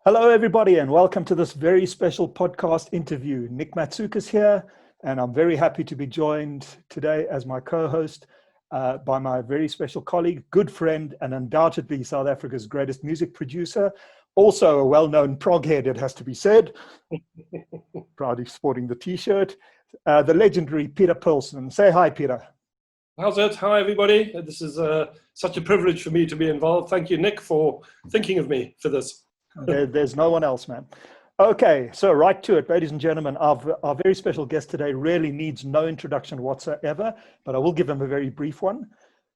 Hello, everybody, and welcome to this very special podcast interview. Nick Matzukis here, and I'm very happy to be joined today as my co-host by my very special colleague, good friend, and undoubtedly South Africa's greatest music producer, also a well-known prog-head, it has to be said, proudly sporting the T-shirt, the legendary Peter Pearlson. Say hi, Peter. How's it? Hi, everybody. This is such a privilege for me to be involved. Thank you, Nick, for thinking of me for this. There's no one else, man. Okay, so right to it, ladies and gentlemen. Our very special guest today really needs no introduction whatsoever, but I will give him a very brief one.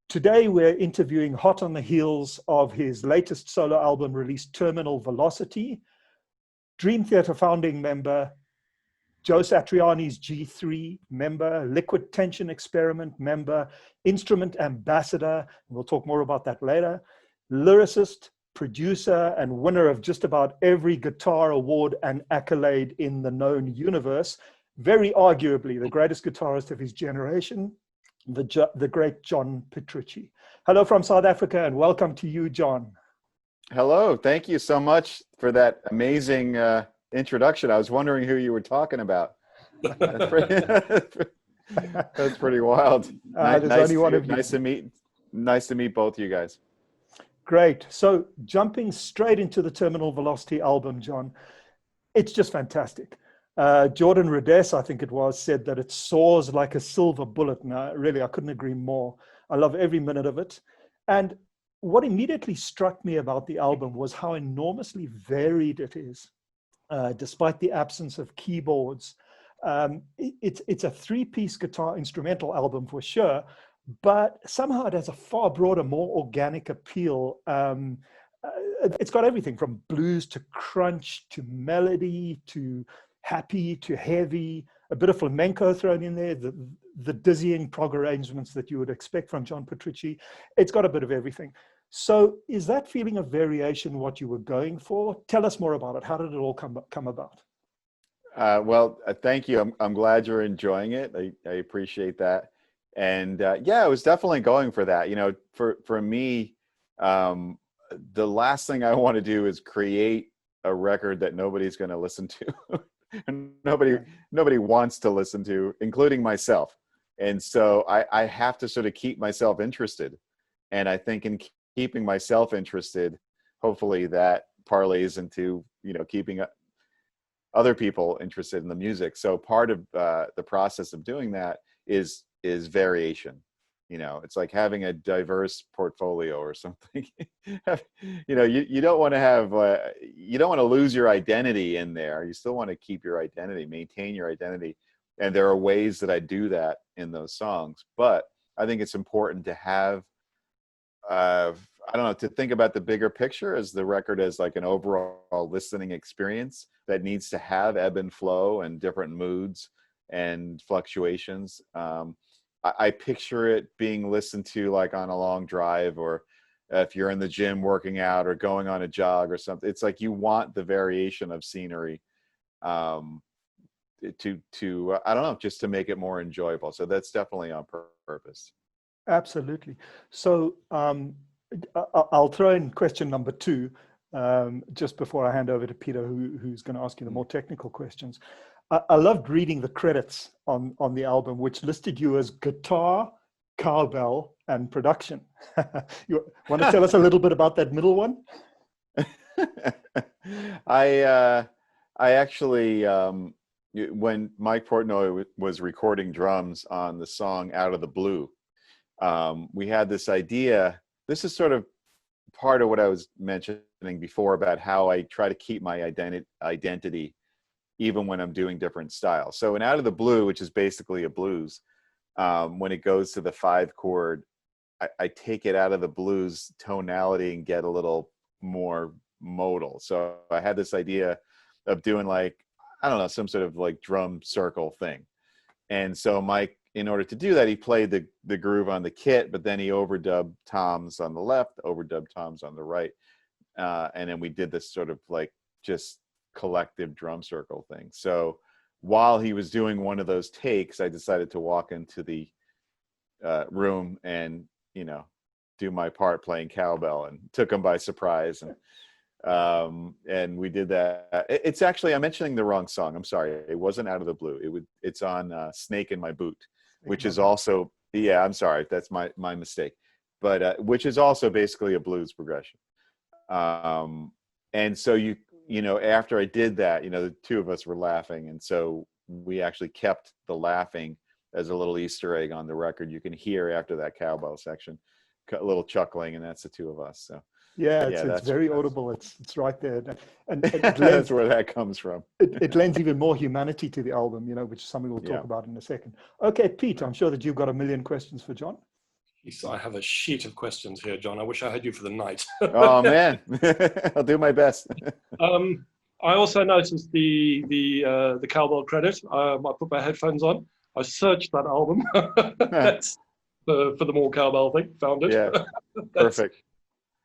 Today, we're interviewing hot on the heels of his latest solo album released, Terminal Velocity, Dream Theater founding member, Joe Satriani's G3 member, Liquid Tension Experiment member, instrument ambassador, and we'll talk more about that later, lyricist, producer, and winner of just about every guitar award and accolade in the known universe, very arguably the greatest guitarist of his generation, the great John Petrucci. Hello from South Africa, and welcome to you, John. Hello, thank you so much for that amazing introduction. I was wondering who you were talking about. That's pretty wild. Nice to meet both you guys. Great. So jumping straight into the Terminal Velocity album, John, it's just fantastic. Jordan Rudess, I think it was, said that it soars like a silver bullet. Now, really, I couldn't agree more. I love every minute of it. And what immediately struck me about the album was how enormously varied it is, despite the absence of keyboards. It's a three-piece guitar instrumental album for sure, but somehow it has a far broader, more organic appeal. It's got everything from blues to crunch to melody to happy to heavy, a bit of flamenco thrown in there, the dizzying prog arrangements that you would expect from John Petrucci. It's got a bit of everything. So is that feeling of variation what you were going for? Tell us more about it. How did it all come about? Thank you. I'm glad you're enjoying it. I appreciate that. And yeah, I was definitely going for that. You know, for me, the last thing I want to do is create a record that nobody's going to listen to. And nobody wants to listen to, including myself. And so I have to sort of keep myself interested. And I think in keeping myself interested, hopefully that parlays into, keeping other people interested in the music. So part of the process of doing that is variation. It's like having a diverse portfolio or something. You don't want to have you don't want to lose your identity in there. You still want to keep your identity, maintain your identity, and there are ways that I do that in those songs. But I think it's important to have to think about the bigger picture as the record as like an overall listening experience that needs to have ebb and flow and different moods and fluctuations. I picture it being listened to like on a long drive, or if you're in the gym working out or going on a jog or something. It's like you want the variation of scenery just to make it more enjoyable. So that's definitely on purpose. Absolutely. So I'll throw in question number 2 just before I hand over to Peter, who's going to ask you the more technical questions. I loved reading the credits on the album, which listed you as guitar, cowbell, and production. You want to tell us a little bit about that middle one? I actually, when Mike Portnoy was recording drums on the song Out of the Blue, we had this idea. This is sort of part of what I was mentioning before about how I try to keep my identity even when I'm doing different styles. So in Out of the Blue, which is basically a blues, when it goes to the 5 chord, I take it out of the blues tonality and get a little more modal. So I had this idea of doing some sort of like drum circle thing. And so Mike, in order to do that, he played the groove on the kit, but then he overdubbed toms on the left, overdubbed toms on the right. And then we did this sort of like just collective drum circle thing. So while he was doing one of those takes, I decided to walk into the room and do my part playing cowbell, and took him by surprise. And And we did that. It's actually, I'm mentioning the wrong song. I'm sorry. It wasn't Out of the Blue. It's on Snake in My Boot, which is also, yeah, I'm sorry. That's my mistake. But which is also basically a blues progression. And so after I did that, the two of us were laughing. And so we actually kept the laughing as a little Easter egg on the record. You can hear after that cowbell section, a little chuckling, and that's the two of us. So yeah, it's very audible. It's right there, and that's where that comes from. It lends even more humanity to the album, which is something we'll talk about in a second. Okay, Pete, I'm sure that you've got a million questions for John. I have a sheet of questions here, John. I wish I had you for the night. Oh man, I'll do my best. I also noticed the cowbell credit. I put my headphones on. I searched that album. That's for the more cowbell thing. Found it. Yeah, perfect.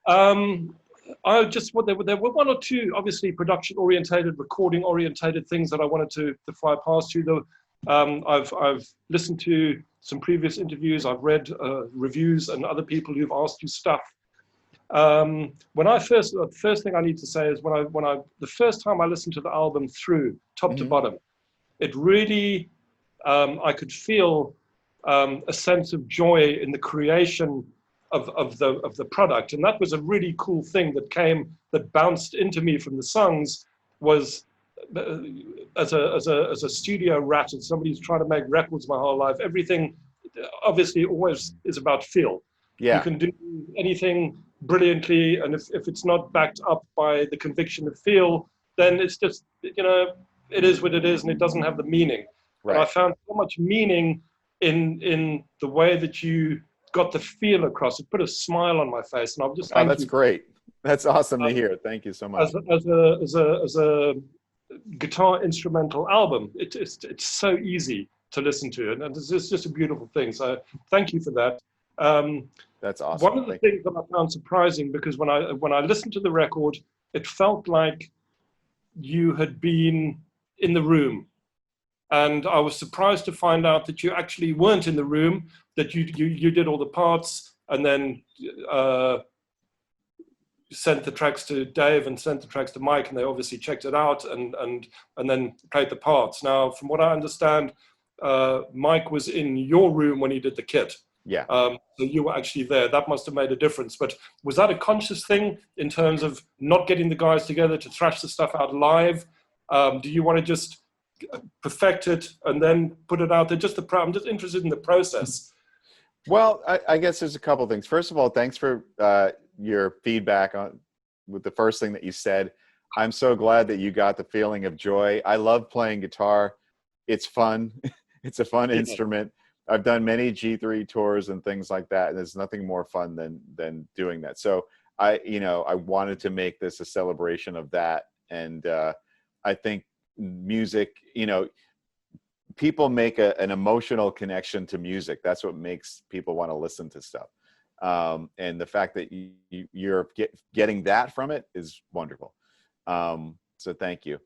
I just there were one or two obviously production orientated, recording orientated things that I wanted to fly past you. I've listened to some previous interviews. I've read reviews and other people who've asked you stuff. The first thing I need to say is the first time I listened to the album through top to bottom, it really I could feel a sense of joy in the creation of the product, and that was a really cool thing that bounced into me from the songs. Was as a studio rat, and somebody who's trying to make records my whole life, everything obviously always is about feel. Yeah. You can do anything brilliantly, and if it's not backed up by the conviction of feel, then it's just, it is what it is, and it doesn't have the meaning. Right. But I found so much meaning in the way that you got the feel across. It put a smile on my face, and I'm just thank you. That's great. That's awesome to hear. Thank you so much. As a guitar instrumental album, it's so easy to listen to, and it's just a beautiful thing. So thank you for that. That's awesome. One of the things that I found surprising, because when I listened to the record, it felt like you had been in the room, and I was surprised to find out that you actually weren't in the room, that you did all the parts, and then sent the tracks to Dave and sent the tracks to Mike, and they obviously checked it out and then played the parts. Now, from what I understand, Mike was in your room when he did the kit. Yeah. So you were actually there. That must have made a difference. But was that a conscious thing in terms of not getting the guys together to thrash the stuff out live? Do you want to just perfect it and then put it out there? I'm just interested in the process. Well, I guess there's a couple things. First of all, thanks for your feedback with the first thing that you said. I'm so glad that you got the feeling of joy. I love playing guitar. It's fun. It's a fun instrument. I've done many G3 tours and things like that, and there's nothing more fun than doing that. So I wanted to make this a celebration of that. And I think music, people make an emotional connection to music. That's what makes people want to listen to stuff. And the fact that you're getting that from it is wonderful. So thank you.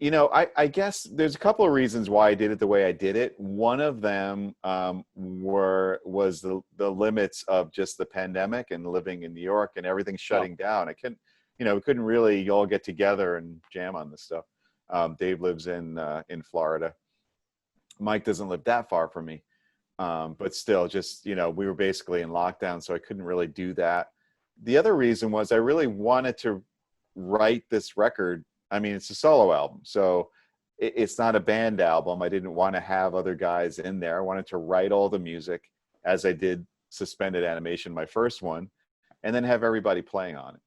I guess there's a couple of reasons why I did it the way I did it. One of them was the limits of just the pandemic and living in New York and everything shutting down. We couldn't really all get together and jam on this stuff. Dave lives in Florida. Mike doesn't live that far from me. But still, just, we were basically in lockdown, so I couldn't really do that. The other reason was I really wanted to write this record. I mean, it's a solo album, so it's not a band album. I didn't want to have other guys in there. I wanted to write all the music as I did Suspended Animation, my first one, and then have everybody playing on it.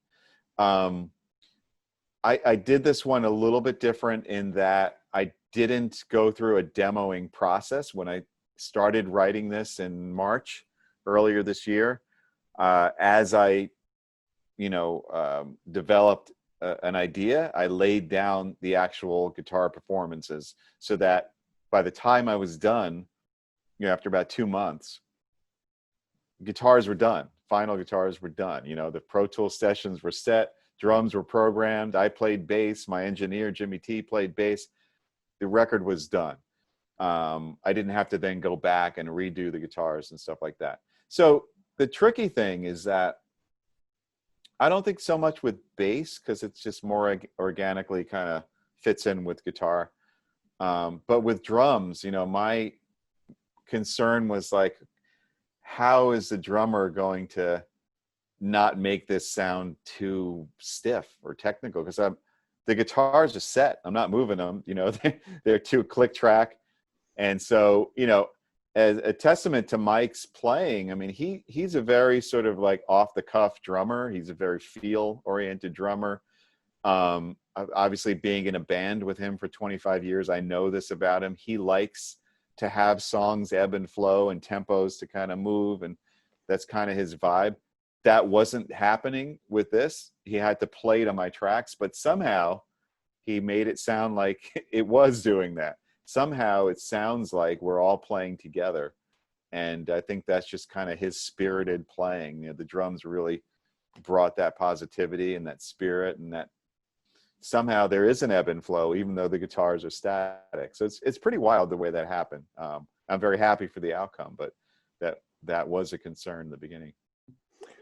I did this one a little bit different in that I didn't go through a demoing process when I started writing this in March earlier this year. As I, developed an idea, I laid down the actual guitar performances so that by the time I was done, after about 2 months, guitars were done. Final guitars were done. The Pro Tools sessions were set, drums were programmed. I played bass. My engineer, Jimmy T, played bass. The record was done. I didn't have to then go back and redo the guitars and stuff like that. So the tricky thing is that I don't think so much with bass because it's just more organically kind of fits in with guitar. But with drums, you know, my concern was like, how is the drummer going to not make this sound too stiff or technical? Because the guitars are set. I'm not moving them. You know, they're too click track. And so, you know, as a testament to Mike's playing, I mean, he's a very sort of like off the cuff drummer. He's a very feel oriented drummer. Obviously being in a band with him for 25 years, I know this about him. He likes to have songs ebb and flow and tempos to kind of move. And that's kind of his vibe. That wasn't happening with this. He had to play to my tracks, but somehow he made it sound like it was doing that. Somehow it sounds like we're all playing together. And I think that's just kind of his spirited playing. You know, the drums really brought that positivity and that spirit, and that somehow there is an ebb and flow, even though the guitars are static. So it's pretty wild the way that happened. I'm very happy for the outcome, but that was a concern in the beginning.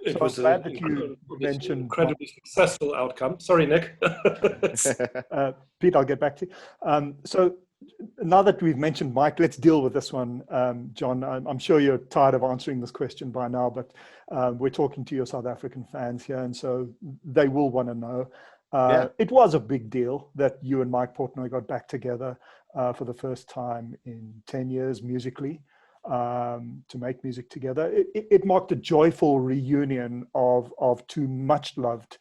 It So was I'm glad that you mentioned incredibly successful outcome. Sorry, Nick. Pete, I'll get back to you. So now that we've mentioned Mike, let's deal with this one. John, I'm sure you're tired of answering this question by now, but we're talking to your South African fans here, and so they will want to know. It was a big deal that you and Mike Portnoy got back together for the first time in 10 years musically, to make music together. It marked a joyful reunion of two much loved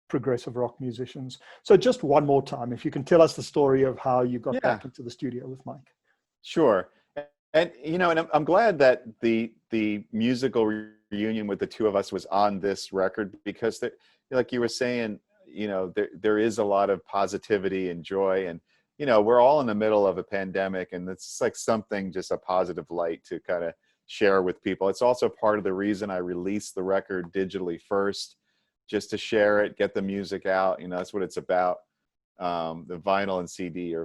progressive rock musicians. So just one more time, if you can tell us the story of how you got back into the studio with Mike. Sure. And, you know, and I'm glad that the musical reunion with the two of us was on this record, because like you were saying, you know, there is a lot of positivity and joy, and, you know, we're all in the middle of a pandemic, and it's like something, just a positive light to kind of share with people. It's also part of the reason I released the record digitally first, just to share it, get the music out. You know, that's what it's about. The vinyl and CD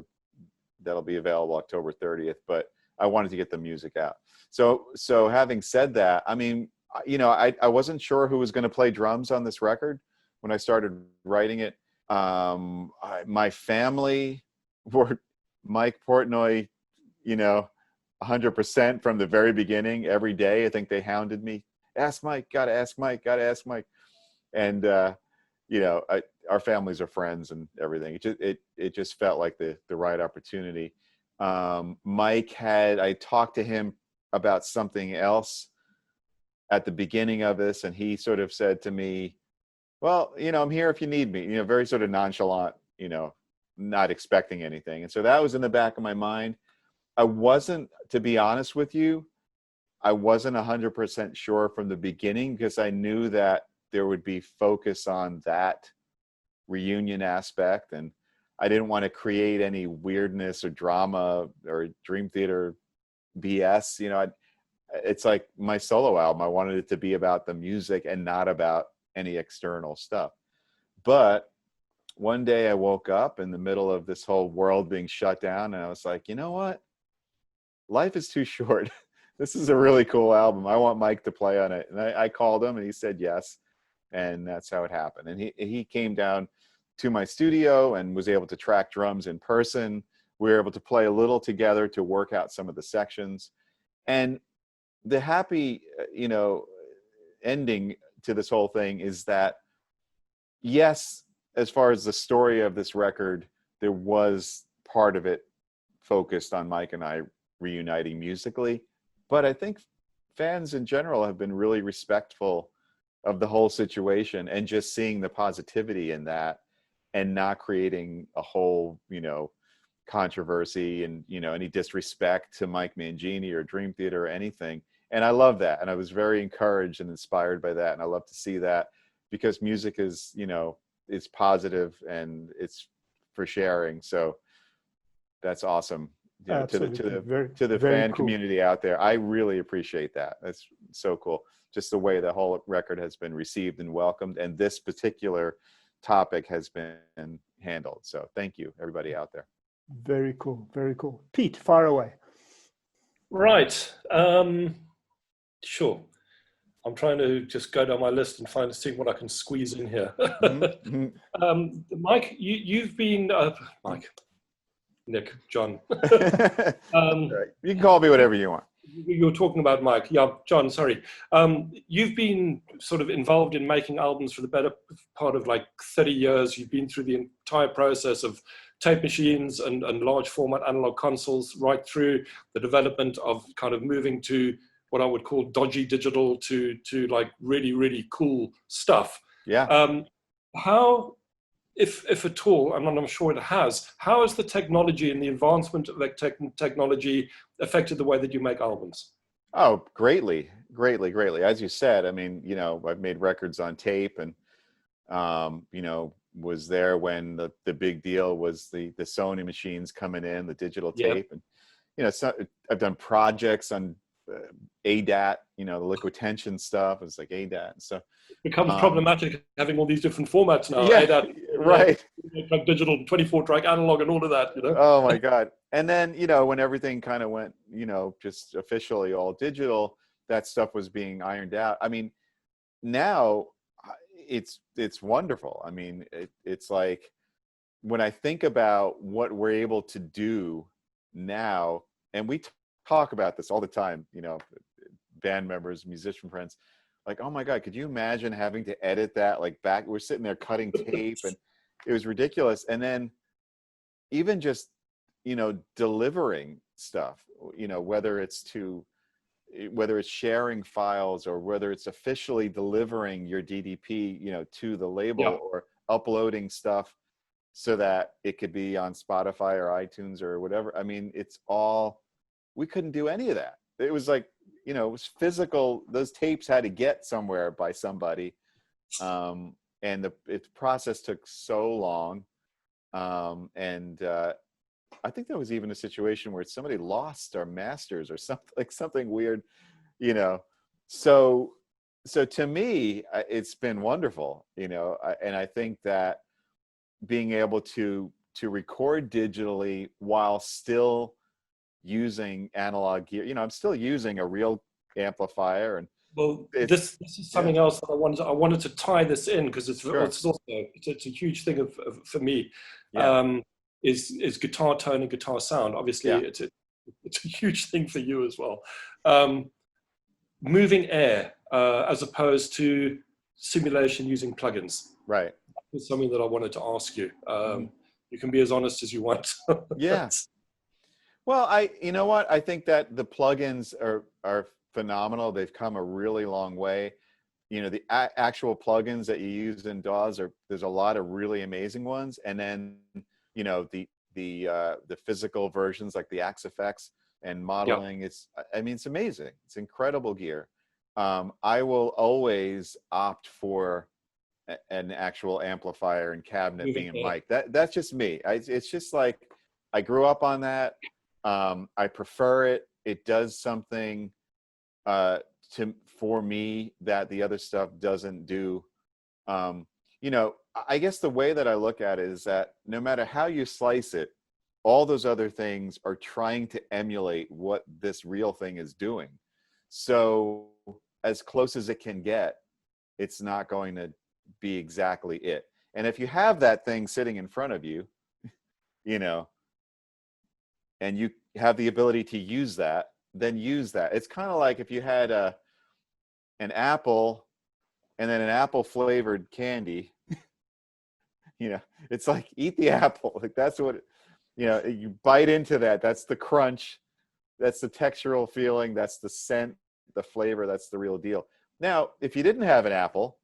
that'll be available October 30th, but I wanted to get the music out. So having said that, I mean, you know, I wasn't sure who was going to play drums on this record when I started writing it. My family were Mike Portnoy, you know, 100% from the very beginning. Every day, I think they hounded me. Ask Mike, gotta ask Mike, gotta ask Mike. And, you know, our families are friends and everything. It just felt like the right opportunity. I talked to him about something else at the beginning of this, and he sort of said to me, well, you know, I'm here if you need me, you know, very sort of nonchalant, you know, not expecting anything. And so that was in the back of my mind. I wasn't, to be honest with you, I wasn't 100% sure from the beginning, because I knew that there would be focus on that reunion aspect, and I didn't want to create any weirdness or drama or Dream Theater BS. You know, it's like my solo album. I wanted it to be about the music and not about any external stuff. But one day I woke up in the middle of this whole world being shut down, and I was like, you know what? Life is too short. This is a really cool album. I want Mike to play on it. And I called him, and he said yes. And that's how it happened. And he came down to my studio and was able to track drums in person. We were able to play a little together to work out some of the sections. And the happy, you know, ending to this whole thing is that, yes, as far as the story of this record, there was part of it focused on Mike and I reuniting musically. But I think fans in general have been really respectful of the whole situation, and just seeing the positivity in that, and not creating a whole, you know, controversy and, you know, any disrespect to Mike Mangini or Dream Theater or anything. And I love that. And I was very encouraged and inspired by that. And I love to see that, because music is, you know, it's positive and it's for sharing. So that's awesome. You know, to the fan community out there, I really appreciate that. That's so cool. Just the way the whole record has been received and welcomed, and this particular topic has been handled. So thank you, everybody out there. Very cool. Very cool. Pete, fire away. Right. Sure. I'm trying to just go down my list and see what I can squeeze in here. Mike, you've been Mike, Nick, John. You can call me whatever you want. You were talking about Mike. Yeah, John, sorry. You've been sort of involved in making albums for the better part of like 30 years. You've been through the entire process of tape machines and large format analog consoles, right through the development of kind of moving to what I would call dodgy digital to like really, really cool stuff. Yeah. How, if at all, I'm sure it has, how has the technology and the advancement of technology affected the way that you make albums? Oh, greatly. As you said, I mean, you know, I've made records on tape and, you know, was there when the big deal was the Sony machines coming in, the digital tape. And, you know, so I've done projects on ADAT, you know, the liquid tension stuff. It's like ADAT and stuff. It becomes problematic having all these different formats now. Yeah, ADAT, right. Like digital, 24-track analog and all of that, you know? Oh my God. And then, you know, when everything kind of went, you know, just officially all digital, that stuff was being ironed out. I mean, now it's wonderful. I mean, it's like when I think about what we're able to do now, and we talk about this all the time, you know, band members, musician friends, like, oh my God, could you imagine having to edit that? Like we're sitting there cutting tape and it was ridiculous. And then even just, you know, delivering stuff, you know, whether it's sharing files or whether it's officially delivering your DDP, you know, to the label or uploading stuff so that it could be on Spotify or iTunes or whatever. I mean, it's all, we couldn't do any of that. It was like, you know, it was physical. Those tapes had to get somewhere by somebody. And the process took so long. And I think there was even a situation where somebody lost our masters or something, like something weird, you know. So to me, it's been wonderful, you know, and I think that being able to record digitally while still using analog gear, you know, I'm still using a real amplifier. And well, this is something else that I wanted to tie this in because it's also it's a huge thing for me. Is guitar tone and guitar sound. Obviously, it's a huge thing for you as well. Moving air as opposed to simulation using plugins. Right. It's something that I wanted to ask you. You can be as honest as you want. Yeah. Well, you know what? I think that the plugins are phenomenal. They've come a really long way. You know, the actual plugins that you use in DAWs there's a lot of really amazing ones. And then, you know, the physical versions like the Axe effects and modeling, I mean, it's amazing. It's incredible gear. I will always opt for an actual amplifier and cabinet being a mic. That's just me. It's just like, I grew up on that. I prefer it. It does something for me that the other stuff doesn't do. You know, I guess the way that I look at it is that no matter how you slice it, all those other things are trying to emulate what this real thing is doing. So as close as it can get, it's not going to be exactly it. And if you have that thing sitting in front of you, you know, and you have the ability to use that, then use that. It's kind of like if you had an apple and then an apple flavored candy, you know, it's like, eat the apple. Like that's what, you know, you bite into that. That's the crunch. That's the textural feeling. That's the scent, the flavor. That's the real deal. Now, if you didn't have an apple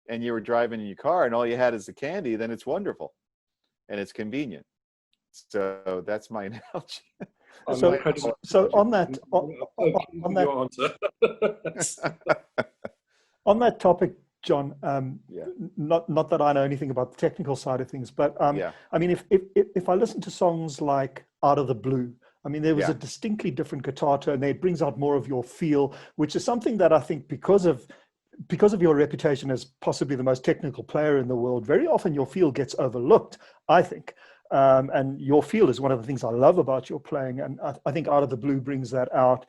and you were driving in your car and all you had is the candy, then it's wonderful and it's convenient. So that's my analogy. So on that on that topic, John, not that I know anything about the technical side of things, but I mean, if I listen to songs like Out of the Blue, I mean, there was a distinctly different guitar tone there. It brings out more of your feel, which is something that I think because of your reputation as possibly the most technical player in the world, very often your feel gets overlooked, I think. And your feel is one of the things I love about your playing, and I think Out of the Blue brings that out.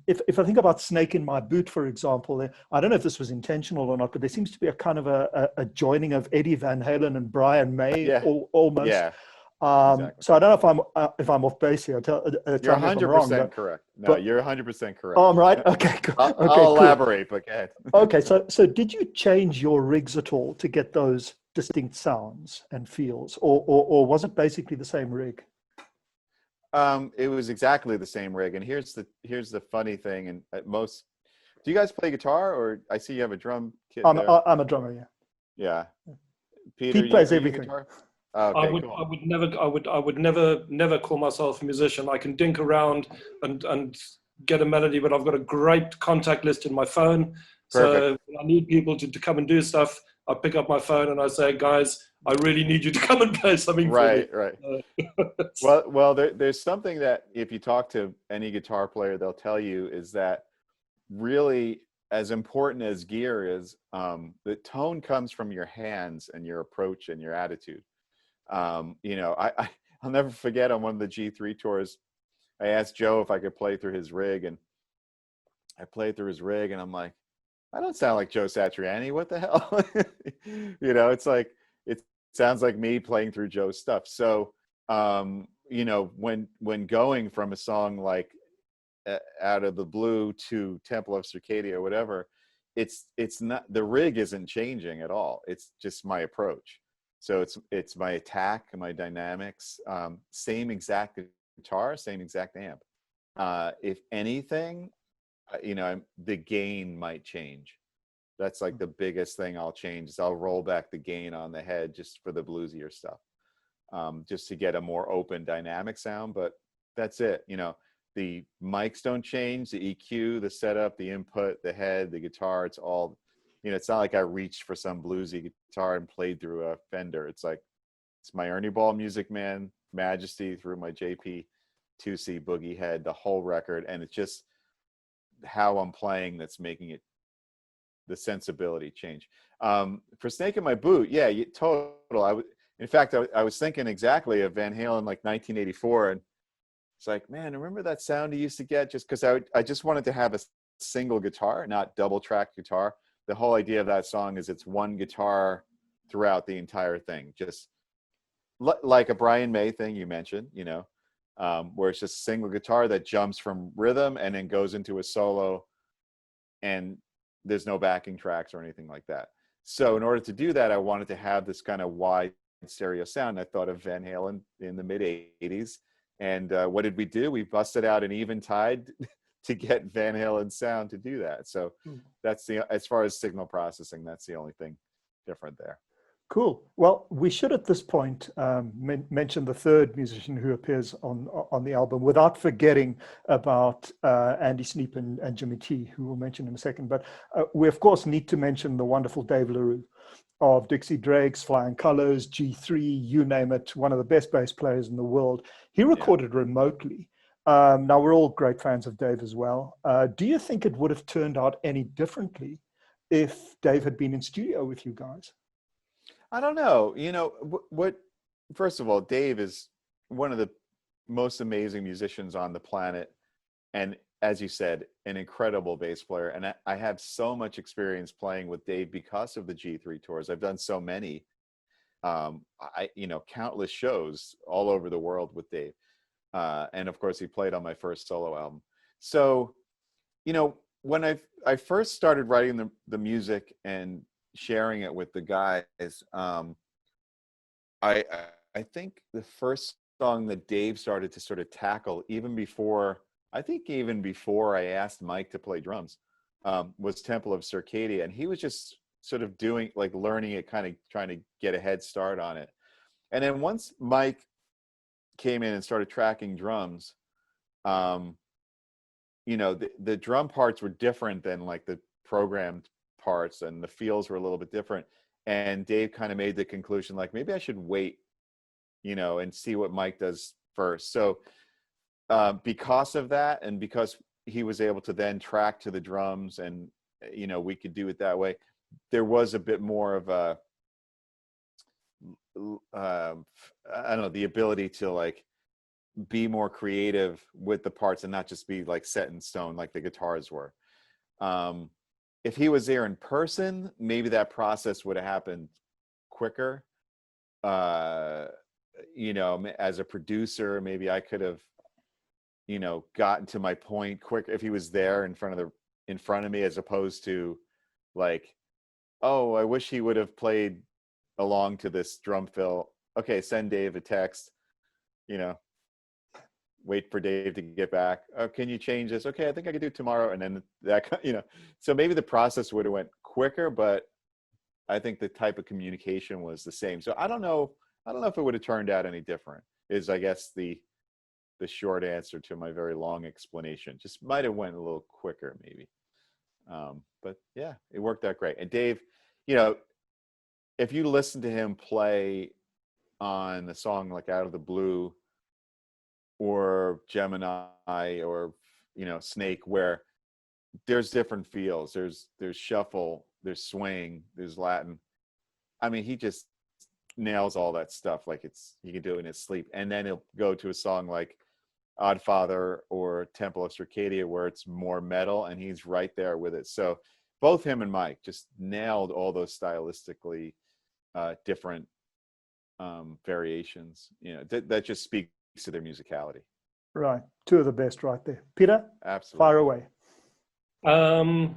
If I think about Snake in My Boot, for example, I don't know if this was intentional or not, but there seems to be a kind of a joining of Eddie Van Halen and Brian May, Yeah. almost. Yeah. Exactly. So I don't know if I'm off base here. Tell You're me if I'm wrong. 100% correct. No, but you're 100% correct. oh, I'm right. Okay, cool. I'll Okay, cool. elaborate, but go ahead. Okay, so did you change your rigs at all to get those distinct sounds and feels, or was it basically the same rig? It was exactly the same rig, and here's the funny thing. And at most, do you guys play guitar, or I see you have a drum kit there? I'm a drummer, yeah. Yeah. Peter, Pete plays you everything. guitar? Oh, okay, cool. I would never call myself a musician. I can dink around and get a melody, but I've got a great contact list in my phone. So Perfect. when I need people to come and do stuff, I pick up my phone and I say, guys, I really need you to come and play something for me. Right. Well, there's something that if you talk to any guitar player, they'll tell you is that really as important as gear is, the tone comes from your hands and your approach and your attitude. I'll never forget on one of the G3 tours, I asked Joe if I could play through his rig, and I played through his rig, and I'm like, I don't sound like Joe Satriani. What the hell? It's like, it sounds like me playing through Joe's stuff. So, when going from a song like Out of the Blue to Temple of Circadia or whatever, it's not, the rig isn't changing at all. It's just my approach. So it's my attack and my dynamics, same exact guitar, same exact amp. If anything, the gain might change. That's like the biggest thing I'll change is I'll roll back the gain on the head just for the bluesier stuff, just to get a more open dynamic sound. But that's it. The mics don't change, the EQ, the setup, the input, the head, the guitar, it's all, it's not like I reached for some bluesy guitar and played through a Fender. It's like, it's my Ernie Ball Music Man Majesty through my JP 2C Boogie Head, the whole record. And it's just how I'm playing that's making it, the sensibility change. For Snake in My Boot, yeah, total. In fact, I was thinking exactly of Van Halen, like 1984, and it's like, man, remember that sound he used to get? Just because I just wanted to have a single guitar, not double track guitar. The whole idea of that song is it's one guitar throughout the entire thing, just like a Brian May thing you mentioned, where it's just a single guitar that jumps from rhythm and then goes into a solo, and there's no backing tracks or anything like that. So in order to do that, I wanted to have this kind of wide stereo sound. I thought of Van Halen in the mid 80s. And what did we do? We busted out an Eventide to get Van Halen's sound to do that. So that's as far as signal processing, that's the only thing different there. Cool. Well, we should at this point mention the third musician who appears on the album without forgetting about Andy Sneap and Jimmy T, who we'll mention in a second. But we, of course, need to mention the wonderful Dave LaRue of Dixie Dregs, Flying Colors, G3, you name it, one of the best bass players in the world. He recorded remotely. Now, we're all great fans of Dave as well. Do you think it would have turned out any differently if Dave had been in studio with you guys? I don't know. First of all, Dave is one of the most amazing musicians on the planet. And as you said, an incredible bass player. And I have so much experience playing with Dave because of the G3 tours. I've done so many, countless shows all over the world with Dave. And of course, he played on my first solo album. So, when I first started writing the music and sharing it with the guys, I think the first song that Dave started to sort of tackle, even before I asked Mike to play drums, was Temple of Circadia. And he was just sort of learning it, kind of trying to get a head start on it. And then once Mike came in and started tracking drums, the drum parts were different than like the programmed parts, and the feels were a little bit different. And Dave kind of made the conclusion, like, maybe I should wait, and see what Mike does first. So because of that, and because he was able to then track to the drums, and we could do it that way, there was a bit more of a I don't know, the ability to like be more creative with the parts and not just be like set in stone like the guitars were. If he was there in person, maybe that process would have happened quicker. You know, as a producer, maybe I could have, you know, gotten to my point quick if he was there in front of me, as opposed to like, oh, I wish he would have played along to this drum fill. Okay, send Dave a text, you know, wait for Dave to get back. Oh, can you change this? Okay, I think I could do it tomorrow. And then that, you know, so maybe the process would have went quicker, but I think the type of communication was the same. So I don't know if it would have turned out any different, is I guess the short answer to my very long explanation. Just might have went a little quicker maybe. But yeah, it worked out great. And Dave, you know, if you listen to him play on a song like Out of the Blue or Gemini or, you know, Snake, where there's different feels, there's shuffle, there's swing, there's Latin. I mean, he just nails all that stuff like he can do it in his sleep. And then he'll go to a song like Oddfather or Temple of Circadia where it's more metal, and he's right there with it. So both him and Mike just nailed all those stylistically different variations. You know, that just speaks to their musicality. Right, two of the best right there. Peter, absolutely, fire away.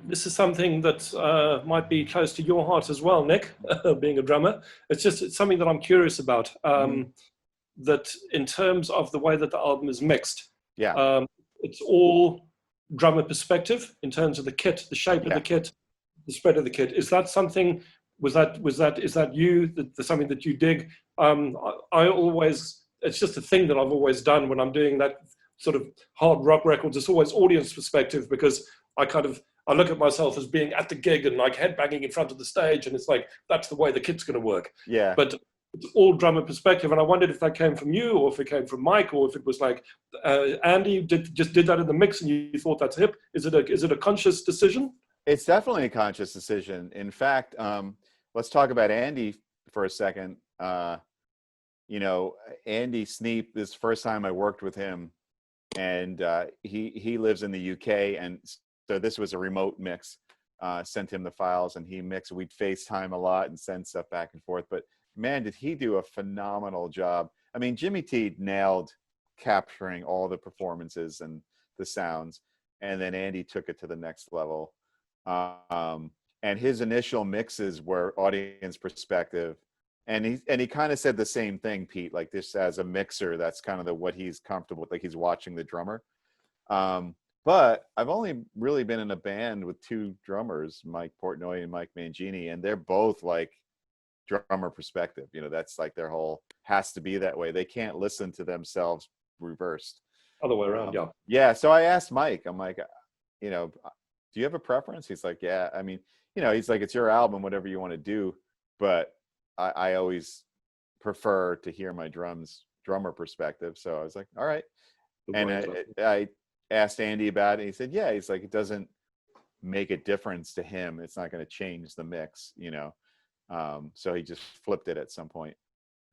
This is something that might be close to your heart as well, Nick, being a drummer. It's something that I'm curious about. That in terms of the way that the album is mixed, it's all drummer perspective in terms of the kit, the shape of the kit, the spread of the kit. Is that something? Is that you? Something that you dig? I always, it's just a thing that I've always done when I'm doing that sort of hard rock records. It's always audience perspective, because I look at myself as being at the gig and like headbanging in front of the stage, and it's like that's the way the kit's going to work. Yeah. But it's all drummer perspective, and I wondered if that came from you, or if it came from Mike, or if it was like Andy just did that in the mix, and you thought that's hip. Is it a conscious decision? It's definitely a conscious decision. In fact, let's talk about Andy for a second. You know, Andy Sneap, this is the first time I worked with him, and he lives in the UK, and so this was a remote mix. Sent him the files, and he mixed. We'd FaceTime a lot and send stuff back and forth. But man, did he do a phenomenal job. I mean, Jimmy T nailed capturing all the performances and the sounds, and then Andy took it to the next level. And his initial mixes were audience perspective. And he kind of said the same thing, Pete, like this as a mixer, that's kind of what he's comfortable with, like he's watching the drummer. But I've only really been in a band with two drummers, Mike Portnoy and Mike Mangini, and they're both like drummer perspective. You know, that's like their whole, has to be that way. They can't listen to themselves reversed. Other way around, yeah. Yeah, so I asked Mike, I'm like, you know, do you have a preference? He's like, yeah, I mean, you know, he's like, it's your album, whatever you want to do, but I always prefer to hear my drummer perspective. So I was like, all right. And I asked Andy about it. And he said, yeah, he's like, it doesn't make a difference to him. It's not going to change the mix, you know? So he just flipped it at some point.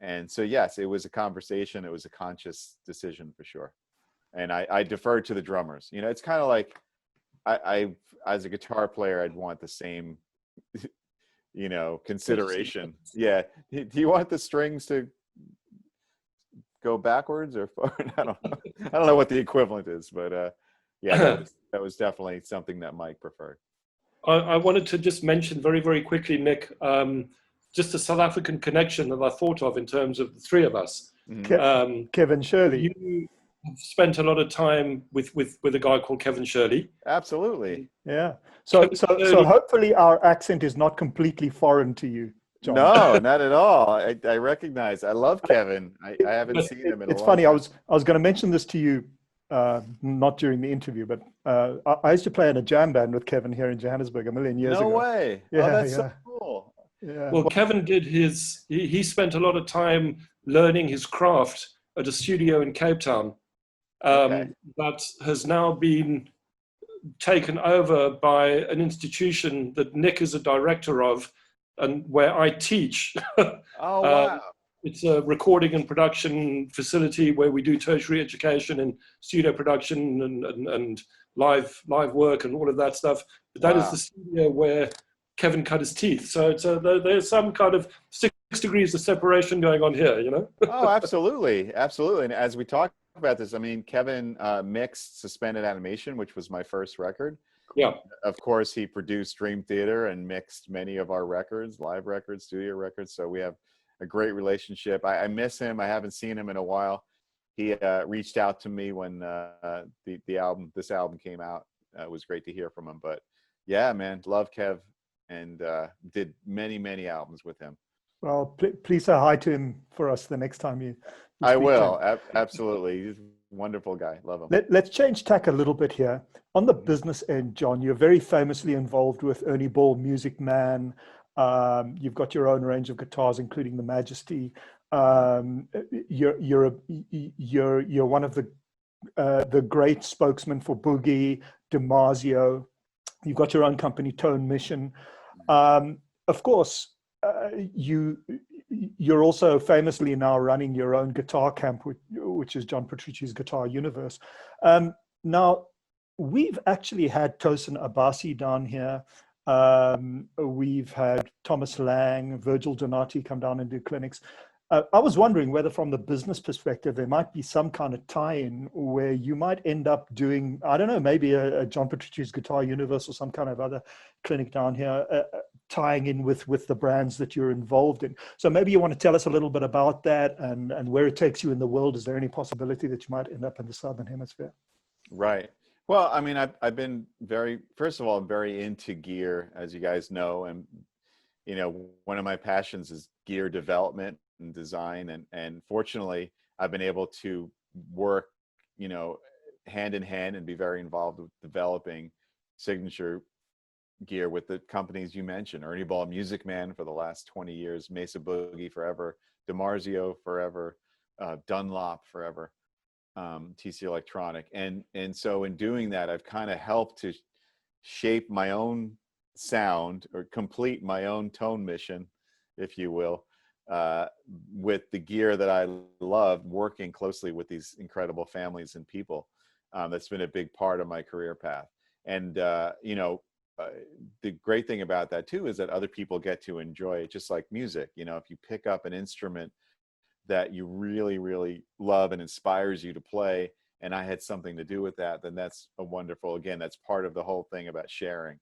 And so, yes, it was a conversation. It was a conscious decision for sure. And I deferred to the drummers. You know, it's kind of like I as a guitar player, I'd want the same, you know, consideration. Yeah. Do you want the strings to go backwards or forward? I don't know what the equivalent is, but yeah, that was definitely something that Mike preferred. I wanted to just mention very, very quickly, Nick, just a South African connection that I thought of in terms of the three of us. Kevin Shirley. You have spent a lot of time with a guy called Kevin Shirley. Absolutely. Yeah. So hopefully our accent is not completely foreign to you, John. No, not at all. I recognize. I love Kevin. I haven't seen him in a long It's funny. time. I was going to mention this to you, not during the interview, but I used to play in a jam band with Kevin here in Johannesburg a million years ago. No way. Yeah, oh, that's so cool. Yeah. Well, Kevin did he spent a lot of time learning his craft at a studio in Cape Town that has now been taken over by an institution that Nick is a director of, and where I teach. Oh, wow. It's a recording and production facility where we do tertiary education and studio production and live work and all of that stuff. But that is the studio where Kevin cut his teeth. So it's there's some kind of 6 degrees of separation going on here, you know? Oh, absolutely. Absolutely. And as we talk about this, I mean, Kevin mixed Suspended Animation, which was my first record. Yeah. Of course, he produced Dream Theater and mixed many of our records, live records, studio records. So we have a great relationship. I miss him. I haven't seen him in a while. He reached out to me when this album came out. It was great to hear from him. But yeah, man, love Kev, and did many albums with him. Well, please say hi to him for us the next time you I will. Absolutely. He's a wonderful guy. Love him. Let's change tack a little bit here. On the business end, John, you're very famously involved with Ernie Ball, Music Man. You've got your own range of guitars, including the Majesty. You're one of the great spokesmen for Boogie, DiMarzio. You've got your own company, Tone Mission. Of course, you're also famously now running your own guitar camp, which is John Petrucci's Guitar Universe. Now, we've actually had Tosin Abasi down here. We've had Thomas Lang, Virgil Donati come down and do clinics. I was wondering whether from the business perspective, there might be some kind of tie-in where you might end up doing, I don't know, maybe a John Petrucci's Guitar Universe or some kind of other clinic down here, tying in with the brands that you're involved in. So maybe you want to tell us a little bit about that and where it takes you in the world. Is there any possibility that you might end up in the Southern Hemisphere? Right. Well, I mean, I've been first of all, I'm very into gear, as you guys know. And, you know, one of my passions is gear development and design. And fortunately, I've been able to work, you know, hand in hand and be very involved with developing signature gear with the companies you mentioned: Ernie Ball, Music Man for the last 20 years, Mesa Boogie forever, DiMarzio forever, Dunlop forever, TC Electronic. And so in doing that, I've kind of helped to shape my own sound, or complete my own tone mission, if you will, with the gear that I love, working closely with these incredible families and people. That's been a big part of my career path. And, you know, the great thing about that too is that other people get to enjoy it, just like music. You know, if you pick up an instrument that you really love and inspires you to play, and I had something to do with that, then that's a wonderful, again, that's part of the whole thing about sharing.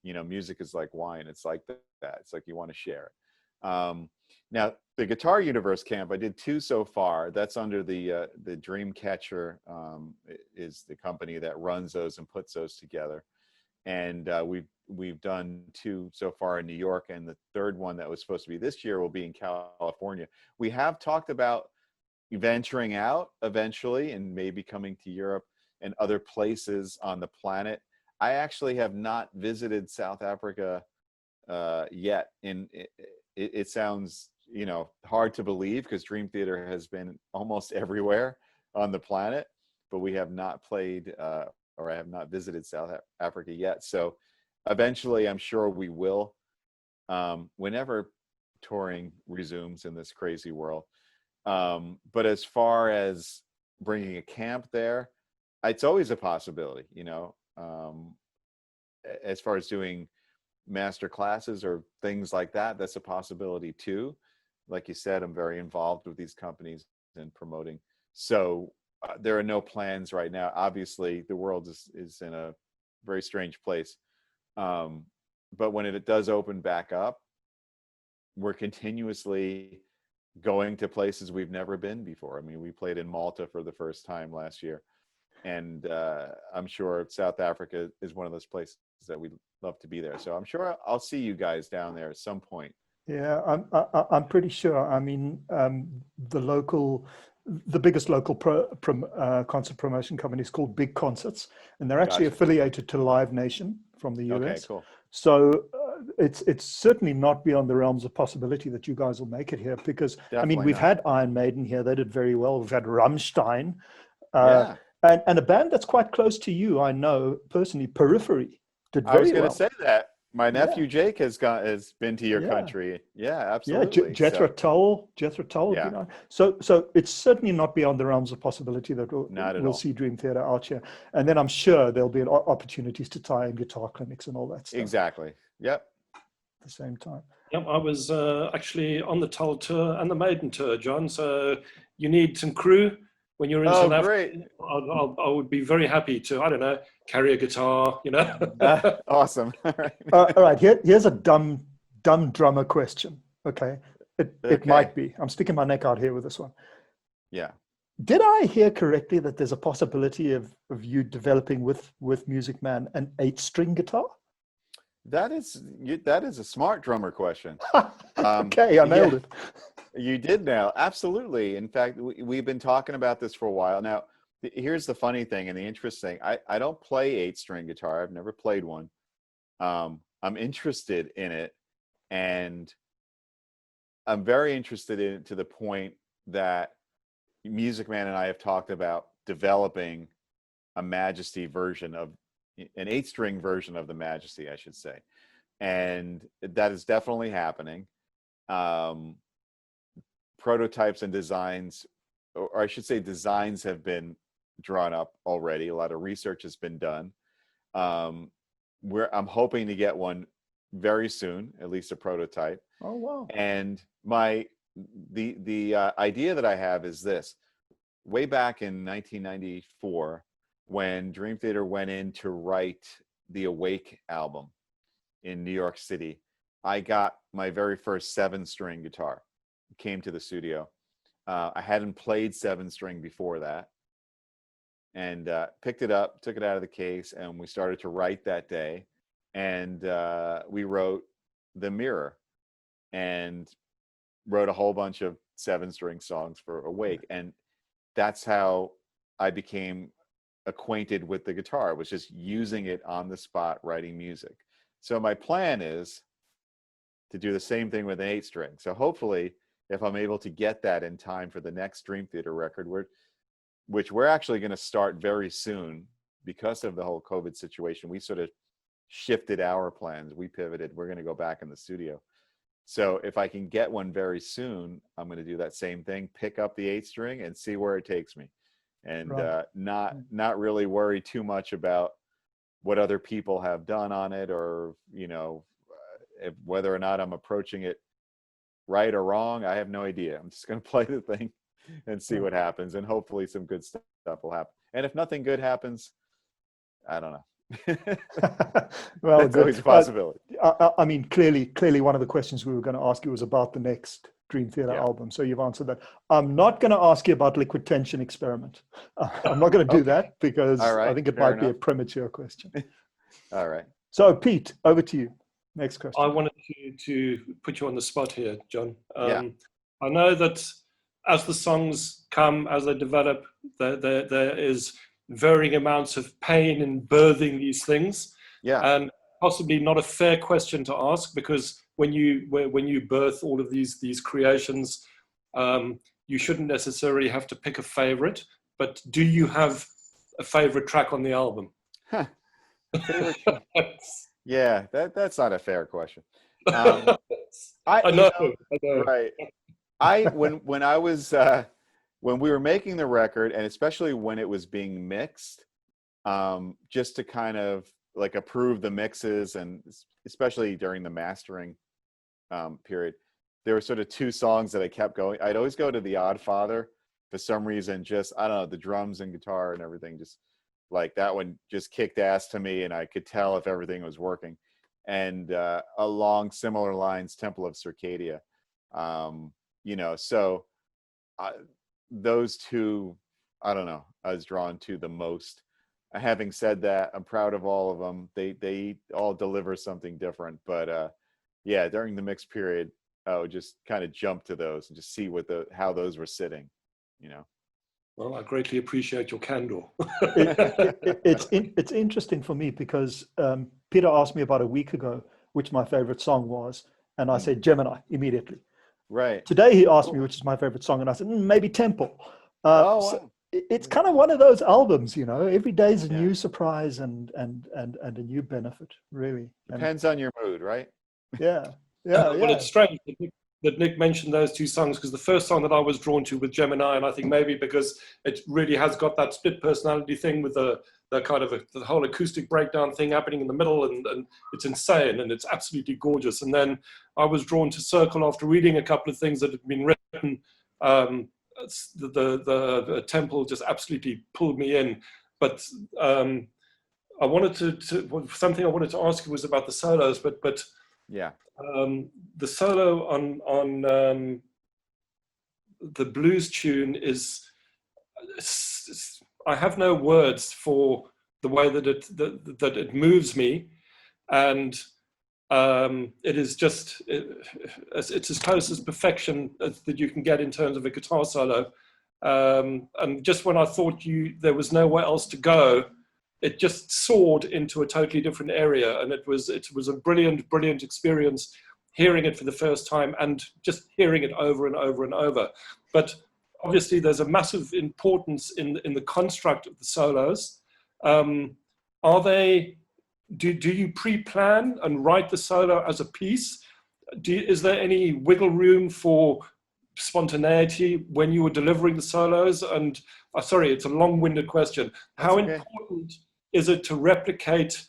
You know, music is like wine. It's like that. It's like you want to share it. Now, the Guitar Universe camp, I did 2 so far. That's under the Dreamcatcher, is the company that runs those and puts those together. And we've done 2 so far in New York, and the third one that was supposed to be this year will be in California. We have talked about venturing out eventually and maybe coming to Europe and other places on the planet. I actually have not visited South Africa yet. It sounds, you know, hard to believe, because Dream Theater has been almost everywhere on the planet, but we have not played or I have not visited South Africa yet. So eventually, I'm sure we will, whenever touring resumes in this crazy world. But as far as bringing a camp there, it's always a possibility, you know. As far as doing master classes or things like that, that's a possibility too. Like you said, I'm very involved with these companies and promoting. So there are no plans right now. Obviously, the world is in a very strange place. But when it does open back up, we're continuously going to places we've never been before. I mean, we played in Malta for the first time last year. And I'm sure South Africa is one of those places that we'd love to be there. So I'm sure I'll see you guys down there at some point. Yeah, I'm pretty sure. I mean, the biggest local concert promotion company is called Big Concerts, and they're actually affiliated to Live Nation from the US. Okay, cool. So it's certainly not beyond the realms of possibility that you guys will make it here, because Definitely I mean, we've had Iron Maiden here; they did very well. We've had Rammstein, and a band that's quite close to you, I know personally, Periphery, did very well. I was going to say that. My nephew Jake has been to your Yeah. country. Yeah, Yeah, absolutely. Jethro Tull would Yeah. be nice. So it's certainly not beyond the realms of possibility that Not at we'll all. see Dream Theater out here. And then I'm sure there'll be opportunities to tie in guitar clinics and all that stuff Exactly. Yep. at the same time. Yep, I was actually on the Tull tour and the Maiden tour, John. So you need some crew when you're in South Africa. Great. I would be very happy to, I don't know, carry a guitar, you know. Awesome. All right. All right, here's a dumb drummer question. Okay, it might be. I'm sticking my neck out here with this one. Yeah. Did I hear correctly that there's a possibility of you developing with Music Man an 8-string guitar? That is a smart drummer question. Okay, I nailed it. You did now. Absolutely. In fact, we've been talking about this for a while. Now, here's the funny thing and the interesting. I don't play 8-string guitar. I've never played one. I'm interested in it, and I'm very interested in it to the point that Music Man and I have talked about developing a Majesty version of an 8-string version of the Majesty, I should say. And that is definitely happening. Prototypes and designs, or I should say designs, have been drawn up already. A lot of research has been done. I'm hoping to get one very soon, at least a prototype. Oh, wow. And the idea that I have is this. Way back in 1994, when Dream Theater went in to write the Awake album in New York City, I got my very first 7-string guitar. Came to the studio. I hadn't played 7-string before that, and picked it up, took it out of the case, and we started to write that day. And we wrote The Mirror, and wrote a whole bunch of 7-string songs for Awake. And that's how I became acquainted with the guitar, was just using it on the spot, writing music. So my plan is to do the same thing with an 8-string. So hopefully, if I'm able to get that in time for the next Dream Theater record, which we're actually going to start very soon because of the whole COVID situation, we sort of shifted our plans. We pivoted. We're going to go back in the studio. So if I can get one very soon, I'm going to do that same thing, pick up the 8-string and see where it takes me. And not really worry too much about what other people have done on it, or, you know, whether or not I'm approaching it right or wrong. I have no idea. I'm just going to play the thing and see what happens, and hopefully some good stuff will happen. And if nothing good happens, I don't know. Well, that's always a possibility. I mean, clearly one of the questions we were going to ask you was about the next Dream Theater album. So you've answered that. I'm not going to ask you about Liquid Tension Experiment. I'm not going to do that because I think it might be a premature question. All right. So Pete, over to you. Next question. I wanted to put you on the spot here, John. I know that as the songs come, as they develop, there is varying amounts of pain in birthing these things. Yeah. And possibly not a fair question to ask, because when you birth all of these creations, you shouldn't necessarily have to pick a favorite. But do you have a favorite track on the album? Favorite track? Yeah, that's not a fair question. I know. Right. When I was when we were making the record, and especially when it was being mixed, just to kind of like approve the mixes, and especially during the mastering period, there were sort of 2 songs that I kept going. I'd always go to The Odd Father for some reason. Just, I don't know, the drums and guitar and everything, just like that one just kicked ass to me, and I could tell if everything was working. And along similar lines, Temple of Circadia. You know, so those 2, I don't know, I was drawn to the most. Having said that, I'm proud of all of them. They all deliver something different. But yeah, during the mix period, I would just kind of jump to those and just see how those were sitting, you know. Well, I greatly appreciate your candor. It's interesting for me because Peter asked me about a week ago which my favorite song was, and I said Gemini immediately. Right. Today he asked me which is my favorite song, and I said maybe Temple. Wow. it's kind of one of those albums, you know, every day is a Yeah. new surprise and a new benefit, really. And Depends on your mood, right? yeah, Well, it's strange that Nick mentioned those two songs, because the first song that I was drawn to with Gemini, and I think maybe because it really has got that split personality thing with the kind of the whole acoustic breakdown thing happening in the middle, and it's insane and it's absolutely gorgeous. And then I was drawn to Circle after reading a couple of things that had been written. The Temple just absolutely pulled me in. But I wanted something I wanted to ask you was about the solos, but Yeah. the solo on the blues tune is, I have no words for the way that it moves me, and it is just it's as close as perfection that you can get in terms of a guitar solo. And just when I thought there was nowhere else to go, it just soared into a totally different area, and it was a brilliant experience hearing it for the first time and just hearing it over and over and over. But obviously there's a massive importance in the construct of the solos. Are they, do you pre-plan and write the solo as a piece? Is there any wiggle room for spontaneity when you were delivering the solos? And sorry, it's a long-winded question. How important is it to replicate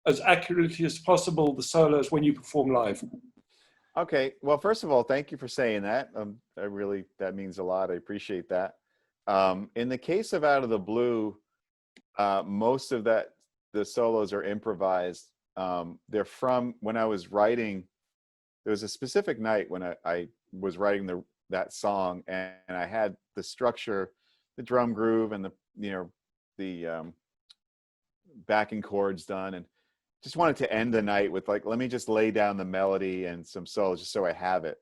as accurately as possible the solos when you perform live? Okay. Well, first of all, thank you for saying that. That means a lot. I appreciate that. In the case of Out of the Blue, most of the solos are improvised. They're from when I was writing. There was a specific night when I was writing that song, and I had the structure, the drum groove, and the backing chords done, and just wanted to end the night with let me just lay down the melody and some solos just so I have it,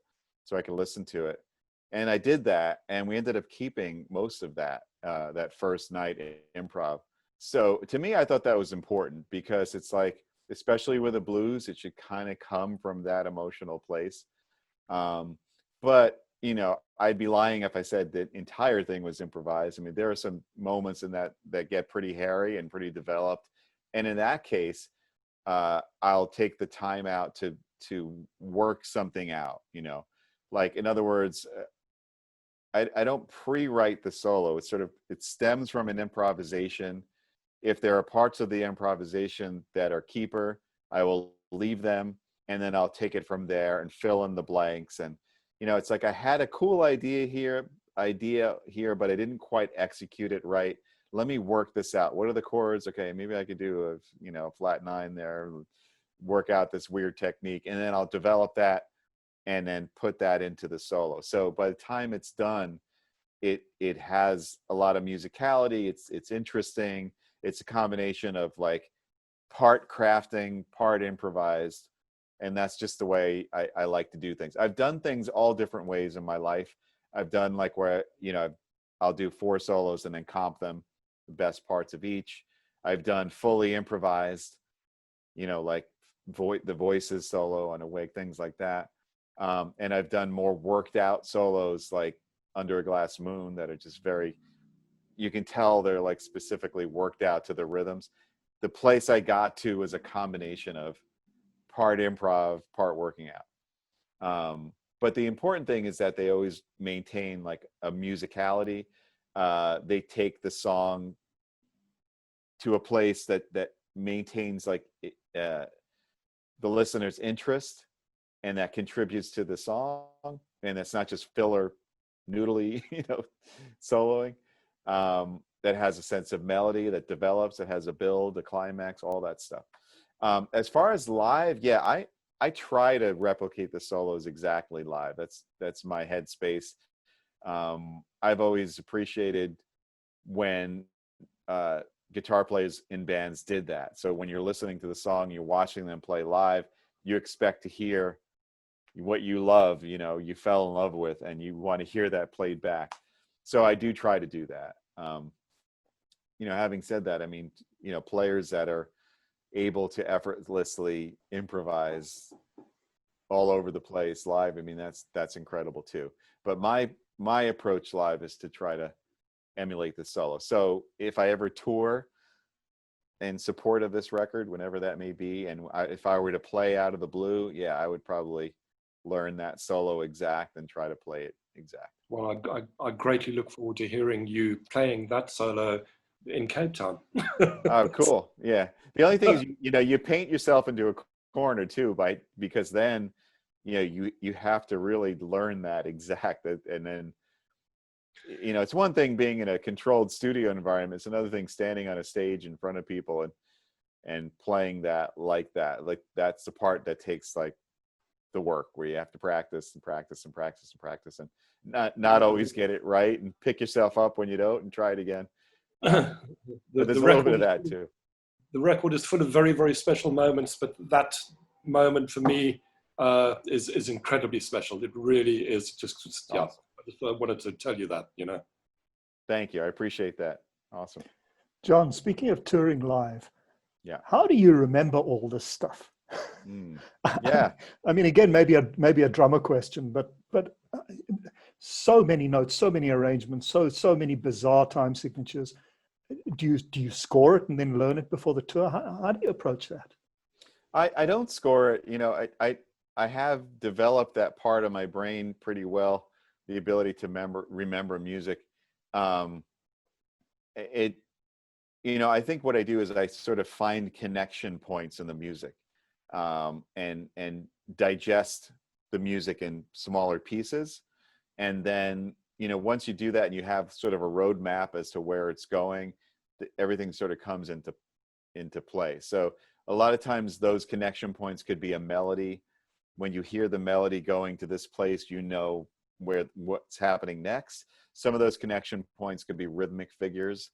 so I can listen to it. And I did that, and we ended up keeping most of that first night improv. So to me, I thought that was important, because it's especially with the blues, it should kind of come from that emotional place. But I'd be lying if I said the entire thing was improvised. I mean, there are some moments in that get pretty hairy and pretty developed. And in that case, I'll take the time out to work something out, in other words, I don't pre-write the solo. It stems from an improvisation. If there are parts of the improvisation that are keeper, I will leave them, and then I'll take it from there and fill in the blanks. And it's I had a cool idea here, but I didn't quite execute it right. Let me work this out. What are the chords? Okay, maybe I could do a flat 9 there, work out this weird technique, and then I'll develop that and then put that into the solo. So by the time it's done, it has a lot of musicality. It's interesting. It's a combination of part crafting, part improvised. And that's just the way I like to do things. I've done things all different ways in my life. I've done where, I'll do 4 solos and then comp them, the best parts of each. I've done fully improvised, the voices solo on Awake, things like that. And I've done more worked out solos like Under a Glass Moon that are just you can tell they're specifically worked out to the rhythms. The place I got to was a combination of part improv, part working out. But the important thing is that they always maintain a musicality. They take the song to a place that maintains the listener's interest, and that contributes to the song, and it's not just filler noodly, soloing. That has a sense of melody, that develops, that has a build, a climax, all that stuff. As far as live, yeah, I try to replicate the solos exactly live. That's my headspace. I've always appreciated when guitar players in bands did that. So when you're listening to the song, you're watching them play live, you expect to hear what you love, you fell in love with, and you want to hear that played back. So I do try to do that. Having said that, I mean, players that are able to effortlessly improvise all over the place live, I mean, that's incredible too. But my approach live is to try to emulate the solo. So if I ever tour in support of this record, whenever that may be, and if I were to play Out of the Blue, yeah, I would probably learn that solo exact and try to play it exact. Well, I greatly look forward to hearing you playing that solo in Cape Town. Oh, cool. Yeah. The only thing is, you paint yourself into a corner too, because then, you have to really learn that exact, and then, it's one thing being in a controlled studio environment. It's another thing standing on a stage in front of people and playing that. Like that's the part that takes like the work, where you have to practice and practice and practice and practice, and not always get it right, and pick yourself up when you don't and try it again. But there's a little bit of that too. The record is full of very, very special moments, but that moment for me is incredibly special. It really is. Just yeah. Awesome. I wanted to tell you that. Thank you. I appreciate that. Awesome. John, speaking of touring live, yeah, how do you remember all this stuff? Yeah. I mean, again, maybe a drummer question, but so many notes, so many arrangements, so many bizarre time signatures. Do you score it and then learn it before the tour? How do you approach that? I don't score it. I have developed that part of my brain pretty well, the ability to remember music. I think what I do is I sort of find connection points in the music, and digest the music in smaller pieces. And then, once you do that and you have sort of a roadmap as to where it's going, everything sort of comes into play. So a lot of times those connection points could be a melody. When you hear the melody going to this place, what's happening next. Some of those connection points could be rhythmic figures.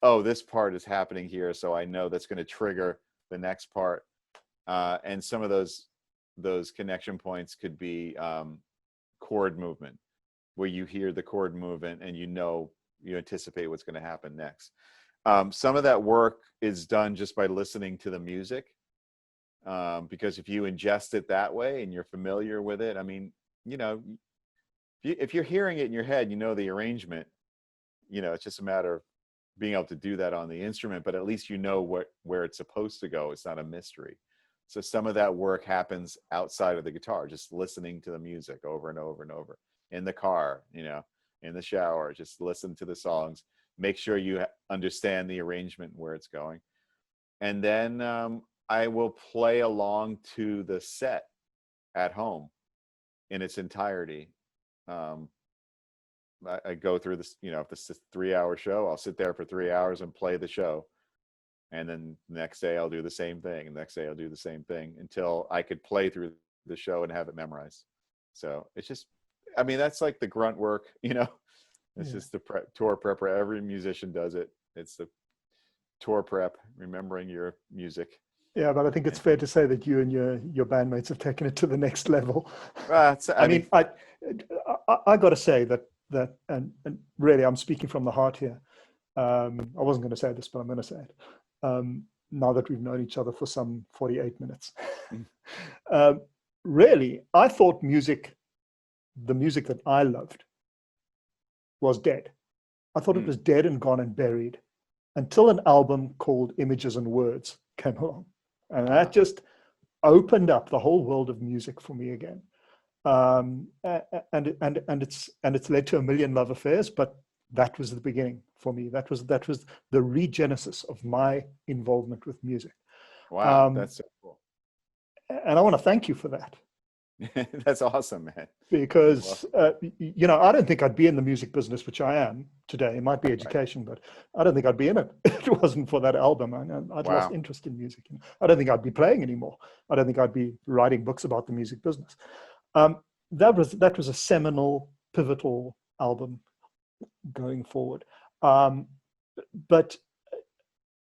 Oh, this part is happening here, so I know that's going to trigger the next part. And some of those connection points could be chord movement, where you hear the chord movement and you anticipate what's going to happen next. Some of that work is done just by listening to the music, because if you ingest it that way and you're familiar with it, I mean, if you're hearing it in your head, the arrangement, it's just a matter of being able to do that on the instrument, but at least where it's supposed to go. It's not a mystery. So some of that work happens outside of the guitar, just listening to the music over and over and over in the car, in the shower, just listen to the songs, make sure you understand the arrangement, where it's going. And then I will play along to the set at home in its entirety. I go through this, if this is a 3-hour show, I'll sit there for 3 hours and play the show. And then the next day I'll do the same thing. And the next day I'll do the same thing until I could play through the show and have it memorized. So it's just, that's like the grunt work, It's just the tour prep. Every musician does it. It's the tour prep, remembering your music. Yeah, but I think it's fair to say that you and your bandmates have taken it to the next level. I got to say that and really, I'm speaking from the heart here. I wasn't going to say this, but I'm going to say it. Now that we've known each other for some 48 minutes. Really, I thought the music that I loved, was dead. I thought it was dead and gone and buried until an album called Images and Words came along. And that just opened up the whole world of music for me again. And it's led to a million love affairs, but that was the beginning for me. That was the regenesis of my involvement with music. Wow, that's so cool. And I want to thank you for that. That's awesome, man. Because, I don't think I'd be in the music business, which I am today. It might be education, but I don't think I'd be in it if it wasn't for that album. I'd lost interest in music. I don't think I'd be playing anymore. I don't think I'd be writing books about the music business. That was a seminal, pivotal album going forward. But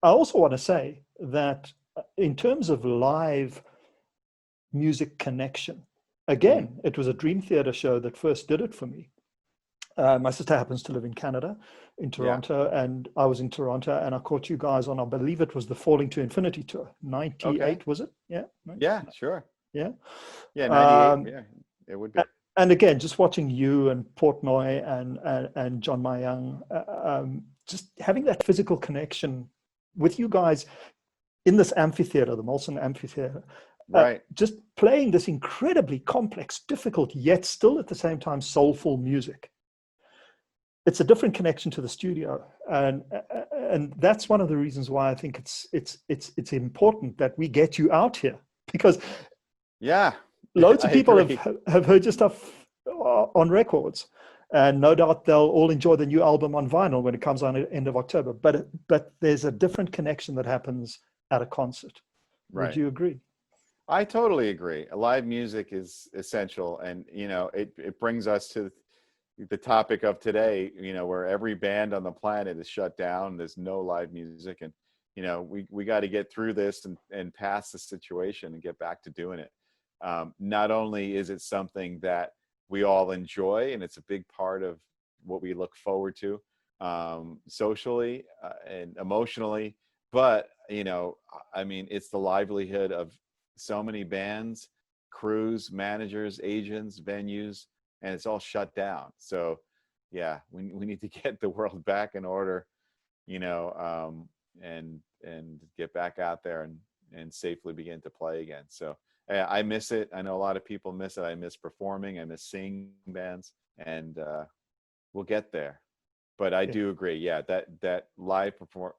I also want to say that in terms of live music connection, again, it was a Dream Theater show that first did it for me. My sister happens to live in Canada, in Toronto, and I was in Toronto, and I caught you guys on, I believe it was the Falling to Infinity tour, 98, was it? Yeah. Yeah, sure. Yeah. Yeah, 98, yeah, it would be. and again, just watching you and Portnoy and John Mayang, just having that physical connection with you guys in this amphitheater, the Molson Amphitheater, Right. just playing this incredibly complex, difficult, yet still at the same time soulful music. It's a different connection to the studio, and that's one of the reasons why I think it's important that we get you out here, because Yeah, loads of I people agree. have heard your stuff on records, and no doubt they'll all enjoy the new album on vinyl when it comes on at the end of October. But there's a different connection that happens at a concert. Right. Would you agree? I totally agree. Live music is essential, and it brings us to the topic of today. Where every band on the planet is shut down. There's no live music, and we got to get through this and pass the situation and get back to doing it. Not only is it something that we all enjoy, and it's a big part of what we look forward to socially and emotionally, but it's the livelihood of so many bands, crews, managers, agents, venues, and it's all shut down. So yeah, we need to get the world back in order, and get back out there and safely begin to play again. So I miss it. I know a lot of people miss it. I miss performing. I miss seeing bands, and we'll get there. But I do agree. Yeah, that live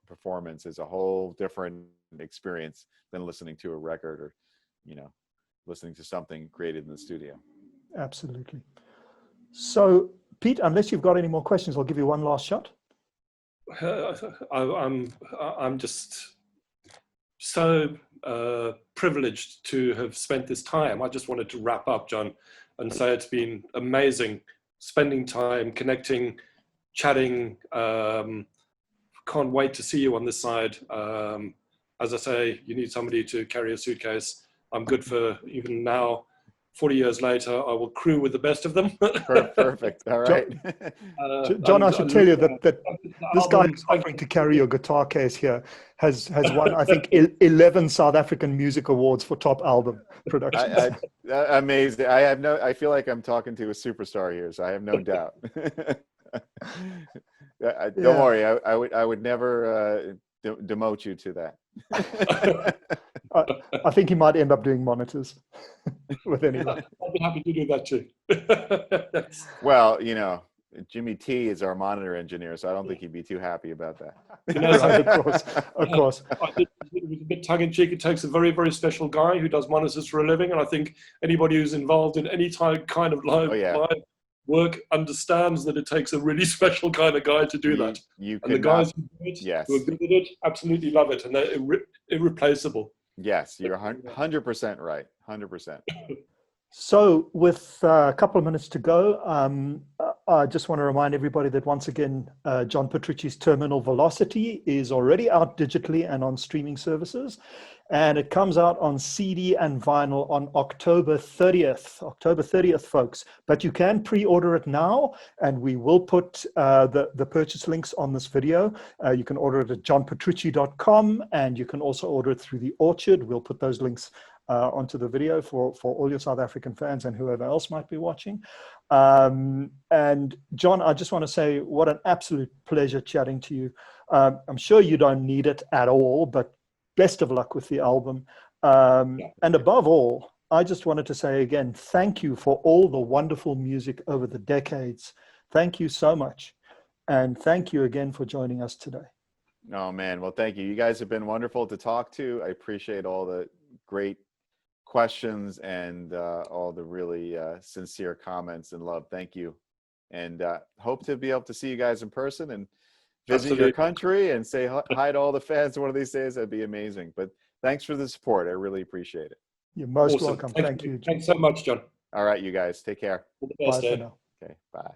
performance is a whole different experience than listening to a record or, listening to something created in the studio. Absolutely. So, Pete, unless you've got any more questions, I'll give you one last shot. I'm just so privileged to have spent this time. I just wanted to wrap up, John, and say it's been amazing spending time, connecting, chatting. Can't wait to see you on this side. As I say, you need somebody to carry a suitcase. I'm good for even now. 40 years later, I will crew with the best of them. Perfect. All right. John, I should tell you that this guy who's offering to carry your guitar case here has won, I think, 11 South African Music Awards for top album production. Amazing. I feel like I'm talking to a superstar here, so I have no doubt. Don't worry. I would never demote you to that. I think he might end up doing monitors with anyone. I'd be happy to do that too. Well, Jimmy T is our monitor engineer, so I don't think he'd be too happy about that. Right, of course. I think it was a bit tongue-in-cheek. It takes a very, very special guy who does monitors for a living, and I think anybody who's involved in any kind of live work understands that it takes a really special kind of guy to do that. And the guys who do it, who are good at it, absolutely love it, and they're irreplaceable. Yes, you're 100% right. 100%. So with a couple of minutes to go, I just want to remind everybody that once again, John Petrucci's Terminal Velocity is already out digitally and on streaming services. And it comes out on CD and vinyl on October 30th. October 30th, folks. But you can pre-order it now, and we will put the purchase links on this video. You can order it at johnpetrucci.com, and you can also order it through the Orchard. We'll put those links onto the video for all your South African fans and whoever else might be watching. And John, I just want to say what an absolute pleasure chatting to you. I'm sure you don't need it at all, but best of luck with the album. And above all, I just wanted to say again, thank you for all the wonderful music over the decades. Thank you so much. And thank you again for joining us today. Oh, man. Well, thank you. You guys have been wonderful to talk to. I appreciate all the great questions and all the really sincere comments and love. Thank you. And hope to be able to see you guys in person and visit your country and say hi to all the fans one of these days. That'd be amazing. But thanks for the support. I really appreciate it. You're most welcome. Thank you. Thanks so much, John. All right, you guys. Take care. All the best, Bye for now. Okay, bye.